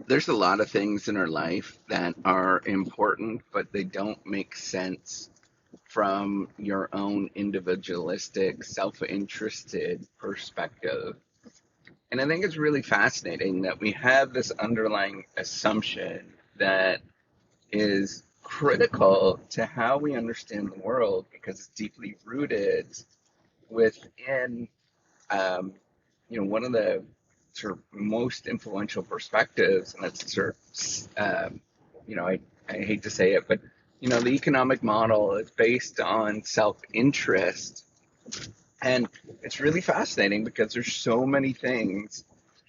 There's a lot of things in our life that are important, but they don't make sense from your own individualistic, self-interested perspective. And I think it's really fascinating that we have this underlying assumption that is critical to how we understand the world because it's deeply rooted within um, one of the sort of most influential perspectives, and that's sort of, I hate to say it, but the economic model is based on self-interest, and it's really fascinating because there's so many things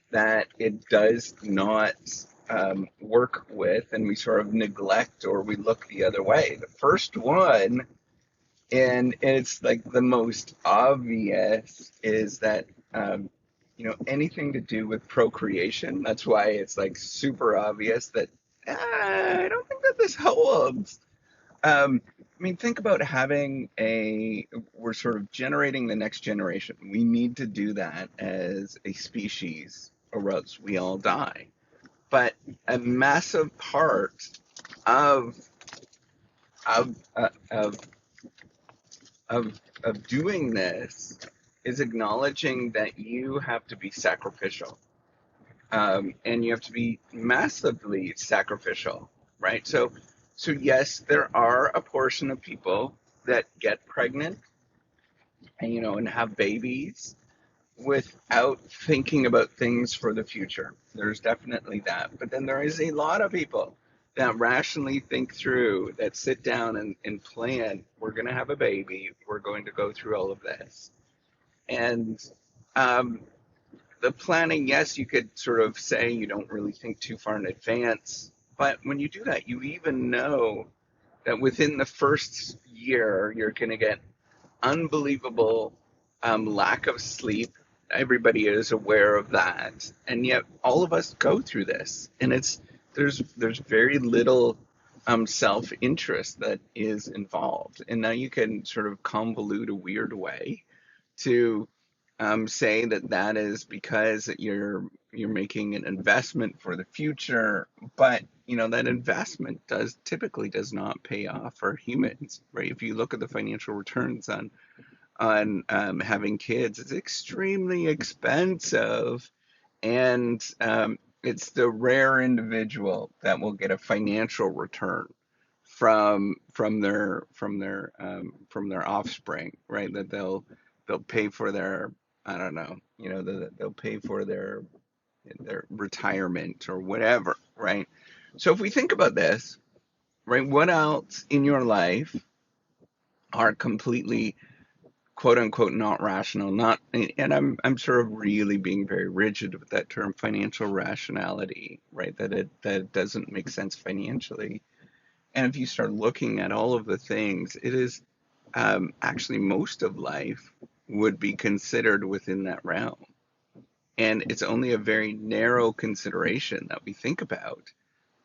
that it does not work with, and we sort of neglect or we look the other way. The first one, and it's like the most obvious, is that anything to do with procreation. That's why it's like super obvious that I don't think that this holds. I mean, think about we're sort of generating the next generation. We need to do that as a species, or else we all die. But a massive part of of uh, of of doing this is acknowledging that you have to be sacrificial, and you have to be massively sacrificial, right? So yes, there are a portion of people that get pregnant and and have babies without thinking about things for the future. There's definitely that. But then there is a lot of people that rationally think through, that sit down and plan, we're going to have a baby, we're going to go through all of this. And um, the planning, yes, you could sort of say you don't really think too far in advance. But when you do that, you even know that within the first year, you're going to get unbelievable lack of sleep. Everybody is aware of that, and yet all of us go through this, and there's very little self-interest that is involved, and now you can sort of convolute a weird way to say that that is because you're making an investment for the future, but that investment does not pay off for humans, right? If you look at the financial returns on having kids, it's extremely expensive, and it's the rare individual that will get a financial return from their offspring, right? That they'll pay for their, I don't know, they'll pay for their retirement or whatever, right? So if we think about this, right, what else in your life are completely quote unquote not rational, not, and I'm sort of really being very rigid with that term, financial rationality, right? That it doesn't make sense financially. And if you start looking at all of the things, it is actually most of life would be considered within that realm. And it's only a very narrow consideration that we think about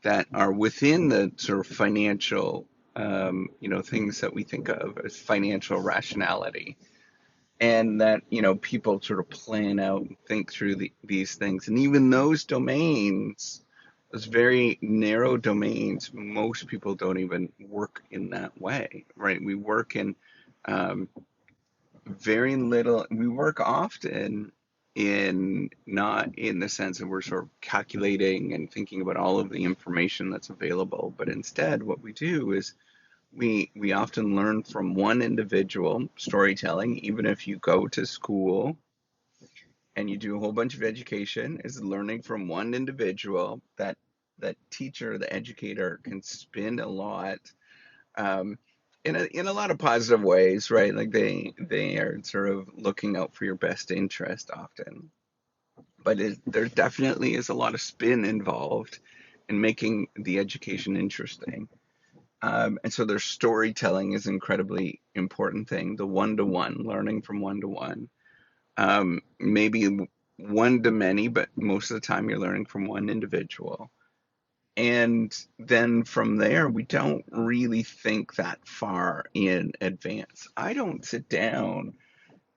that are within the sort of financial, things that we think of as financial rationality. And that, people sort of plan out and think through these things. And even those domains, those very narrow domains, most people don't even work in that way, right? We work in um, very little, we work often in not in the sense that we're sort of calculating and thinking about all of the information that's available, but instead what we do is we often learn from one individual. Storytelling, even if you go to school and you do a whole bunch of education, is learning from one individual. That teacher, the educator, can spin a lot, um, in a lot of positive ways, right? Like they are sort of looking out for your best interest often, but there definitely is a lot of spin involved in making the education interesting. And so their storytelling is an incredibly important thing. The one-to-one, learning from one-to-one. Maybe one to many, but most of the time you're learning from one individual. And then from there, we don't really think that far in advance. I don't sit down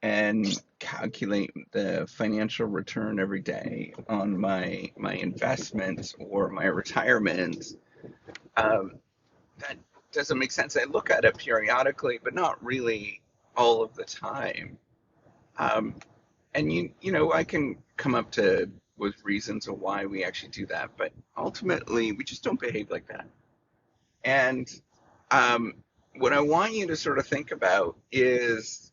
and calculate the financial return every day on my investments or my retirement, um, that doesn't make sense. I look at it periodically, but not really all of the time. Um, and I can come up to with reasons of why we actually do that, but ultimately we just don't behave like that. And um, what I want you to sort of think about is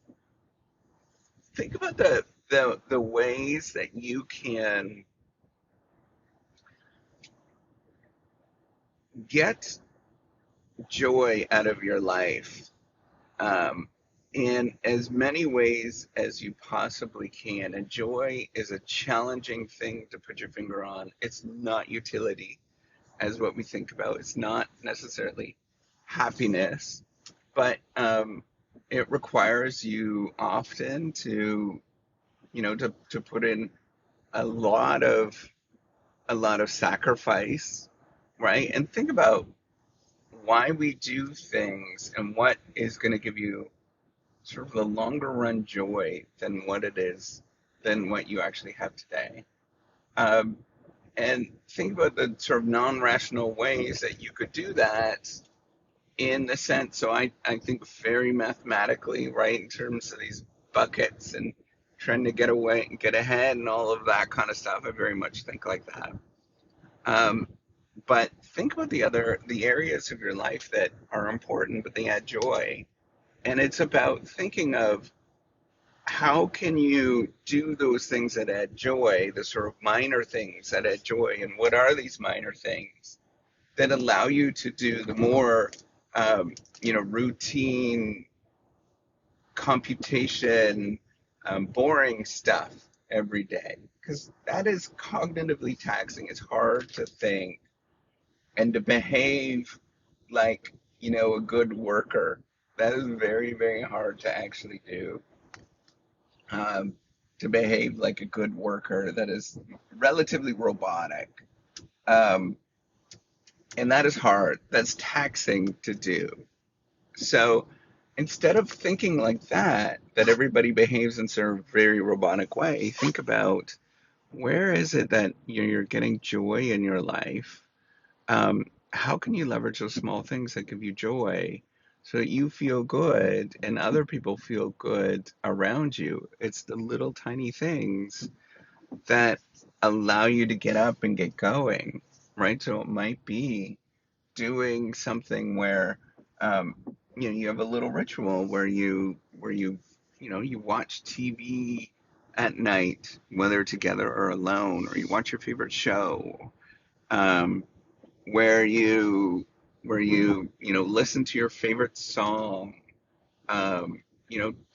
think about the ways that you can get joy out of your life, um, in as many ways as you possibly can. And joy is a challenging thing to put your finger on. It's not utility as what we think about. It's not necessarily happiness, but it requires you often to, to put in a lot of sacrifice, right? And think about why we do things and what is going to give you sort of the longer run joy than what you actually have today. Um, and think about the sort of non-rational ways that you could do that in the sense. So I think very mathematically, right, in terms of these buckets and trying to get away, get ahead, and all of that kind of stuff. I very much think like that. Um, but think about the areas of your life that are important, but they add joy. And it's about thinking of how can you do those things that add joy, the sort of minor things that add joy, and what are these minor things that allow you to do the more, routine computation, boring stuff every day? Because that is cognitively taxing. It's hard to think and to behave like, a good worker. That is very, very hard to actually do. Um, to behave like a good worker that is relatively robotic. Um, and that is hard. That's taxing to do. So instead of thinking like that everybody behaves in sort of very robotic way, think about where is it that you're getting joy in your life. How can you leverage those small things that give you joy so that you feel good and other people feel good around you? It's the little tiny things that allow you to get up and get going, right? So it might be doing something where, um, you have a little ritual where you watch TV at night, whether together or alone, or you watch your favorite show. Um, where you listen to your favorite song.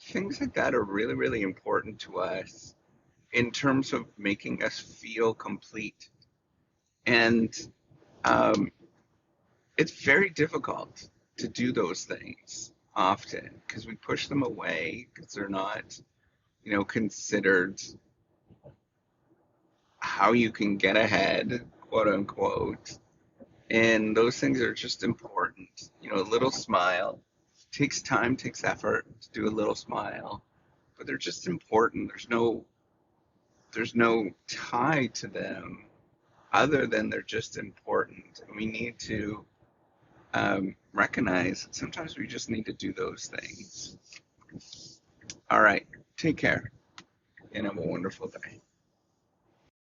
Things like that are really, really important to us in terms of making us feel complete. And um, it's very difficult to do those things often because we push them away because they're not, considered how you can get ahead, quote unquote. And those things are just important. A little smile takes time, takes effort to do a little smile, but they're just important. There's no tie to them other than they're just important. And we need to recognize that sometimes we just need to do those things. All right, take care and have a wonderful day.